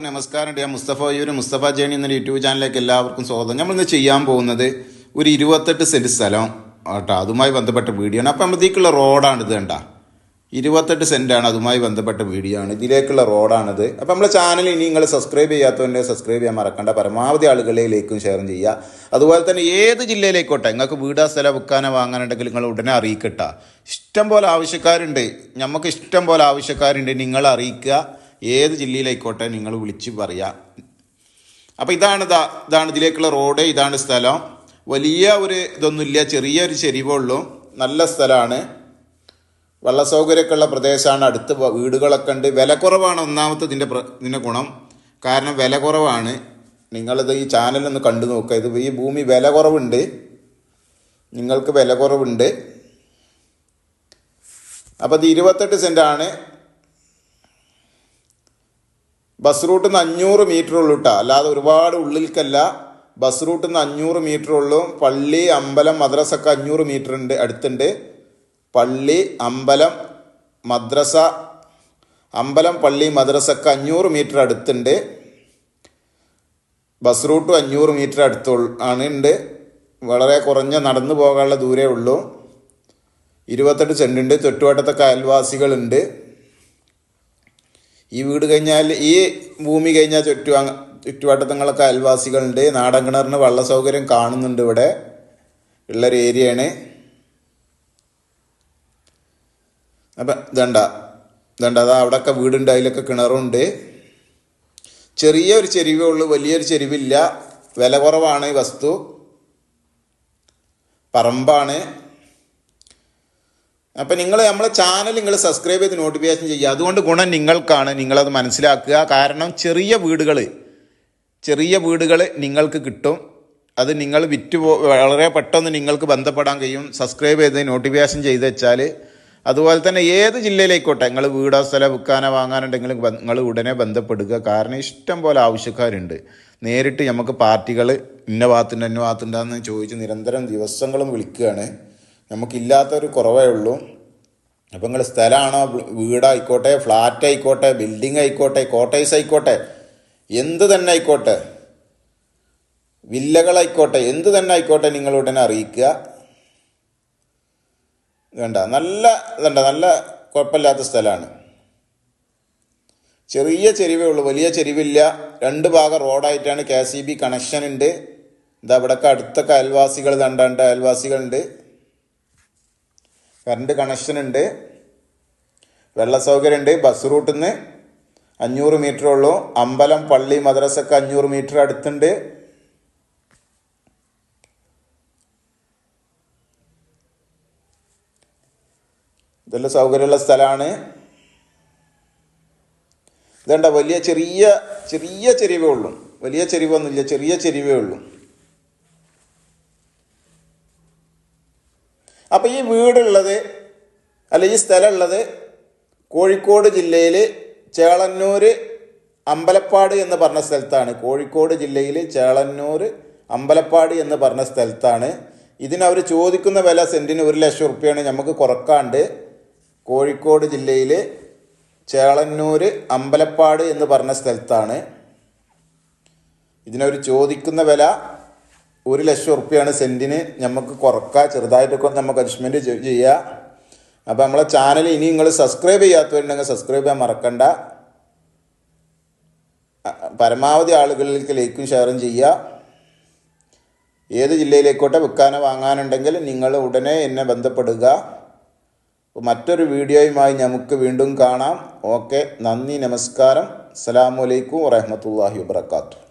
നമസ്കാരം. ഞാൻ മുസ്തഫ ജേണി എന്ന യൂട്യൂബ് ചാനലിലേക്ക് എല്ലാവർക്കും സ്വാഗതം. നമ്മളിന്ന് ചെയ്യാൻ പോകുന്നത് ഒരു 28 സെൻറ്റ് സ്ഥലം കേട്ടോ, അതുമായി ബന്ധപ്പെട്ട വീഡിയോ ആണ്. അപ്പം നമ്മളിതിലേക്കുള്ള റോഡാണിത് കണ്ട, 28 സെൻറ്റാണ്, അതുമായി ബന്ധപ്പെട്ട വീഡിയോ ആണ്, ഇതിലേക്കുള്ള റോഡാണിത്. അപ്പം നമ്മളെ ചാനൽ ഇനി നിങ്ങൾ സബ്സ്ക്രൈബ് ചെയ്യാത്തവൻ്റെ സബ്സ്ക്രൈബ് ചെയ്യാൻ മറക്കണ്ട. പരമാവധി ആളുകളിലേക്കും ഷെയർ ചെയ്യുക. അതുപോലെ തന്നെ ഏത് ജില്ലയിലേക്കോട്ടെ നിങ്ങൾക്ക് വീടാ സ്ഥലം വിൽക്കാനോ വാങ്ങാനുണ്ടെങ്കിൽ നിങ്ങൾ ഉടനെ അറിയിക്കട്ട. ഇഷ്ടം പോലെ ആവശ്യക്കാരുണ്ട്, നമുക്ക് ഇഷ്ടം പോലെ ആവശ്യക്കാരുണ്ട്, നിങ്ങൾ അറിയിക്കുക. ഏത് ജില്ലയിലായിക്കോട്ടെ നിങ്ങൾ വിളിച്ച് പറയാം. അപ്പോൾ ഇതാണ് ഇതിലേക്കുള്ള റോഡ്, ഇതാണ് സ്ഥലം. വലിയ ഒരു ഇതൊന്നുമില്ല, ചെറിയൊരു ചെരിവുള്ളൂ, നല്ല സ്ഥലമാണ്, വെള്ള സൗകര്യമൊക്കെ ഉള്ള പ്രദേശമാണ്, അടുത്ത് വീടുകളൊക്കെ ഉണ്ട്. വില കുറവാണ് ഒന്നാമത്തെ ഇതിൻ്റെ ഗുണം, കാരണം വില കുറവാണ്. നിങ്ങളിത് ഈ ചാനലൊന്ന് കണ്ടു നോക്കുക. ഇത് ഈ ഭൂമി വില കുറവുണ്ട്, നിങ്ങൾക്ക് വില കുറവുണ്ട്. അപ്പോൾ ഇത് 28 സെൻറ്റാണ്. ബസ് റൂട്ടിൽ നിന്ന് 500 മീറ്റർ ഉള്ളൂ കേട്ടോ, അല്ലാതെ ഒരുപാട് ഉള്ളിലേക്കല്ല. ബസ് റൂട്ടിൽ നിന്ന് 500 മീറ്റർ ഉള്ളൂ. പള്ളി, അമ്പലം, മദ്രസ ഒക്കെ 500 മീറ്റർ ഉണ്ട്, അടുത്തുണ്ട്. പള്ളി, അമ്പലം, മദ്രസ, അമ്പലം, പള്ളി, മദ്രസ ഒക്കെ 500 മീറ്റർ അടുത്തുണ്ട്. ബസ് റൂട്ടും 500 മീറ്റർ ഉണ്ട്. വളരെ കുറഞ്ഞ നടന്നു പോകാനുള്ള ദൂരേ ഉള്ളൂ. 28 സെൻറ്റുണ്ട്. ചുറ്റുവട്ടത്തൊക്കെ അയൽവാസികളുണ്ട്. ഈ വീട് കഴിഞ്ഞാൽ, ഈ ഭൂമി കഴിഞ്ഞാൽ ചുറ്റുവട്ടത്തങ്ങളൊക്കെ അയൽവാസികളുണ്ട്. നാടൻ കിണറിന് വെള്ള സൗകര്യം കാണുന്നുണ്ട്, ഇവിടെ ഉള്ളൊരു ഏരിയയാണ്. അപ്പം ഇതണ്ട അതാ അവിടെയൊക്കെ വീടുണ്ട്, അതിലൊക്കെ കിണറുണ്ട്. ചെറിയൊരു ചെരിവേ ഉള്ളൂ, വലിയൊരു ചെരിവില്ല. വില കുറവാണ് ഈ വസ്തു, പറമ്പാണ്. അപ്പം നമ്മളെ ചാനൽ നിങ്ങൾ സബ്സ്ക്രൈബ് ചെയ്ത് നോട്ടിഫിക്കേഷൻ ചെയ്യുക. അതുകൊണ്ട് ഗുണം നിങ്ങൾക്കാണ്, നിങ്ങളത് മനസ്സിലാക്കുക. കാരണം ചെറിയ വീടുകൾ നിങ്ങൾക്ക് കിട്ടും. അത് നിങ്ങൾ വളരെ പെട്ടെന്ന് നിങ്ങൾക്ക് ബന്ധപ്പെടാൻ കഴിയും, സബ്സ്ക്രൈബ് ചെയ്ത് നോട്ടിഫിക്കേഷൻ ചെയ്ത് വെച്ചാൽ. അതുപോലെ തന്നെ ഏത് ജില്ലയിലേക്കോട്ടെ നിങ്ങൾ വീടോ സ്ഥലം വിൽക്കാനോ വാങ്ങാനുണ്ടെങ്കിലും നിങ്ങൾ ഉടനെ ബന്ധപ്പെടുക. കാരണം ഇഷ്ടം പോലെ ആവശ്യക്കാരുണ്ട്. നേരിട്ട് നമുക്ക് പാർട്ടികൾ ഇന്ന ഭാഗത്തുണ്ടെന്ന് ചോദിച്ച് നിരന്തരം ദിവസങ്ങളും വിളിക്കുകയാണ്. നമുക്കില്ലാത്തൊരു കുറവേ ഉള്ളൂ. അപ്പം നിങ്ങൾ സ്ഥലമാണോ, വീടായിക്കോട്ടെ, ഫ്ലാറ്റ് ആയിക്കോട്ടെ, ബിൽഡിംഗ് ആയിക്കോട്ടെ, കോട്ടേഴ്സ് ആയിക്കോട്ടെ, എന്ത് തന്നെ ആയിക്കോട്ടെ, വില്ലകളായിക്കോട്ടെ, എന്ത് തന്നെ ആയിക്കോട്ടെ, നിങ്ങൾ ഉടനെ അറിയിക്കുക. നല്ല കുഴപ്പമില്ലാത്ത സ്ഥലമാണ്. ചെറിയ ചെരിവേ ഉള്ളൂ, വലിയ ചെരിവില്ല. 2 ഭാഗം റോഡായിട്ടാണ്. KCB കണക്ഷൻ ഉണ്ട്. ഇതാ ഇവിടെയൊക്കെ അടുത്തൊക്കെ അയൽവാസികളുണ്ട്. കറണ്ട് കണക്ഷൻ ഉണ്ട്, വെള്ള സൗകര്യം ഉണ്ട്. ബസ് റൂട്ടിൽ നിന്ന് 500 മീറ്റർ ഉള്ളൂ. അമ്പലം, പള്ളി, മദ്രസൊക്കെ 500 മീറ്റർ അടുത്തുണ്ട്. ഇതെല്ലാം സൗകര്യമുള്ള സ്ഥലമാണ്. ഇതേണ്ട വലിയ ചെറിയ ചെരിവേ ഉള്ളൂ, വലിയ ചെരിവൊന്നുമില്ല, ചെറിയ ചെരിവേ ഉള്ളൂ. അപ്പം ഈ വീടുള്ളത് ഈ സ്ഥലമുള്ളത് കോഴിക്കോട് ജില്ലയിൽ ചേളന്നൂർ അമ്പലപ്പാട് എന്ന് പറഞ്ഞ സ്ഥലത്താണ്. കോഴിക്കോട് ജില്ലയിൽ ചേളന്നൂർ അമ്പലപ്പാട് എന്ന് പറഞ്ഞ സ്ഥലത്താണ്. ഇതിനവർ ചോദിക്കുന്ന വില സെൻറ്റിന് 1 ലക്ഷം റുപ്യാണ്. നമുക്ക് കുറക്കാണ്ട്. കോഴിക്കോട് ജില്ലയിൽ ചേളന്നൂർ അമ്പലപ്പാട് എന്ന് പറഞ്ഞ സ്ഥലത്താണ്. ഇതിനവർ ചോദിക്കുന്ന വില 1 ലക്ഷം റുപ്യാണ് സെൻറ്റിന്. നമുക്ക് കുറക്കുക, ചെറുതായിട്ടൊക്കെ നമുക്ക് അഡ്ജസ്റ്റ്മെൻറ്റ് ചെയ്യുക. അപ്പോൾ നമ്മളെ ചാനൽ ഇനി നിങ്ങൾ സബ്സ്ക്രൈബ് ചെയ്യാത്തവരുണ്ടെങ്കിൽ സബ്സ്ക്രൈബ് ചെയ്യാൻ മറക്കണ്ട. പരമാവധി ആളുകളിലേക്ക് ലൈക്കും ഷെയറും ചെയ്യുക. ഏത് ജില്ലയിലേക്കോട്ടെ വിൽക്കാനോ വാങ്ങാനുണ്ടെങ്കിൽ നിങ്ങൾ ഉടനെ എന്നെ ബന്ധപ്പെടുക. മറ്റൊരു വീഡിയോയുമായി നമുക്ക് വീണ്ടും കാണാം. ഓക്കെ, നന്ദി, നമസ്കാരം. അസ്സലാമു അലൈക്കും വറഹ്മത്തുള്ളാഹി വബറകാതുഹു.